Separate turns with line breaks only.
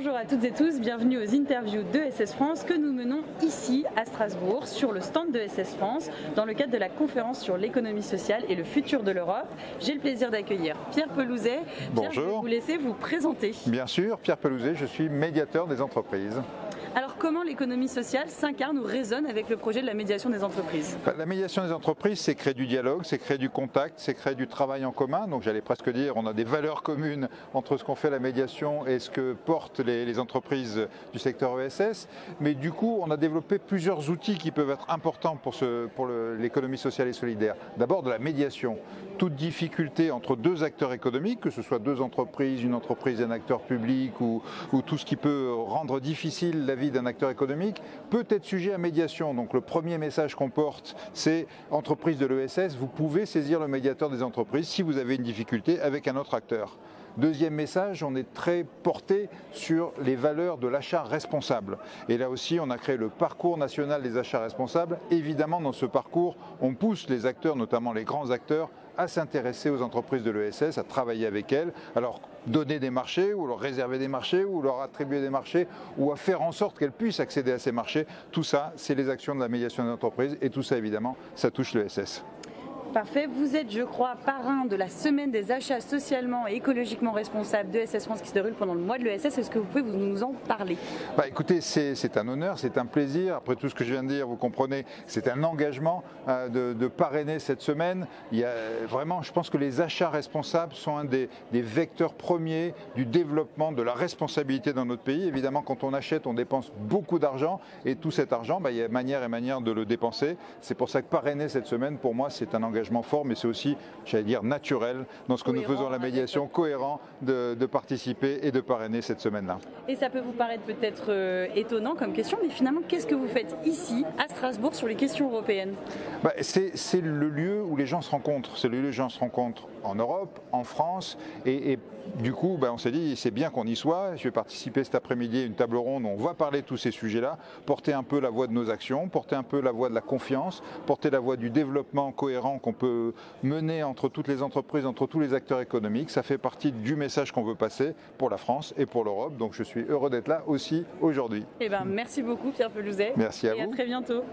Bonjour à toutes et tous, bienvenue aux interviews de SS France que nous menons ici à Strasbourg sur le stand de SS France dans le cadre de la conférence sur l'économie sociale et le futur de l'Europe. J'ai le plaisir d'accueillir Pierre Pelouzet. Pierre, je vais vous laisser vous présenter.
Bien sûr, Pierre Pelouzet, je suis médiateur des entreprises.
Alors comment l'économie sociale s'incarne ou résonne avec le projet de la médiation des entreprises?
La médiation des entreprises, c'est créer du dialogue, c'est créer du contact, c'est créer du travail en commun. Donc j'allais presque dire, on a des valeurs communes entre ce qu'on fait à la médiation et ce que portent les entreprises du secteur ESS. Mais du coup, on a développé plusieurs outils qui peuvent être importants pour l'économie sociale et solidaire. D'abord de la médiation. Toute difficulté entre deux acteurs économiques, que ce soit deux entreprises, une entreprise et un acteur public ou tout ce qui peut rendre difficile la vie d'un acteur économique peut être sujet à médiation. Donc le premier message qu'on porte, c'est entreprise de l'ESS, vous pouvez saisir le médiateur des entreprises si vous avez une difficulté avec un autre acteur. Deuxième message, on est très porté sur les valeurs de l'achat responsable. Et là aussi, on a créé le parcours national des achats responsables. Évidemment, dans ce parcours, on pousse les acteurs, notamment les grands acteurs, à s'intéresser aux entreprises de l'ESS, à travailler avec elles, alors donner des marchés ou leur réserver des marchés ou leur attribuer des marchés ou à faire en sorte qu'elles puissent accéder à ces marchés. Tout ça, c'est les actions de la médiation des entreprises et tout ça, évidemment, ça touche l'ESS.
Parfait. Vous êtes, je crois, parrain de la semaine des achats socialement et écologiquement responsables de SS France qui se déroule pendant le mois de l'ESS. Est-ce que vous pouvez nous en parler?
Écoutez, c'est un honneur, c'est un plaisir. Après tout ce que je viens de dire, vous comprenez, c'est un engagement de parrainer cette semaine. Il y a vraiment, je pense que les achats responsables sont un des vecteurs premiers du développement de la responsabilité dans notre pays. Évidemment, quand on achète, on dépense beaucoup d'argent et tout cet argent, il y a manière et manière de le dépenser. C'est pour ça que parrainer cette semaine, pour moi, c'est un engagement fort, mais c'est aussi, j'allais dire, naturel dans ce que nous faisons à la médiation, cohérent de participer et de parrainer cette semaine-là.
Et ça peut vous paraître peut-être étonnant comme question, mais finalement, qu'est-ce que vous faites ici, à Strasbourg, sur les questions européennes?
C'est le lieu où les gens se rencontrent. C'est le lieu où les gens se rencontrent en Europe, en France, et du coup, on s'est dit, c'est bien qu'on y soit. Je vais participer cet après-midi à une table ronde où on va parler de tous ces sujets-là, porter un peu la voix de nos actions, porter un peu la voix de la confiance, porter la voix du développement cohérent qu'on peut mener entre toutes les entreprises, entre tous les acteurs économiques. Ça fait partie du message qu'on veut passer pour la France et pour l'Europe. Donc je suis heureux d'être là aussi aujourd'hui.
Merci beaucoup Pierre Pelouzet.
Merci à vous.
Et à très bientôt.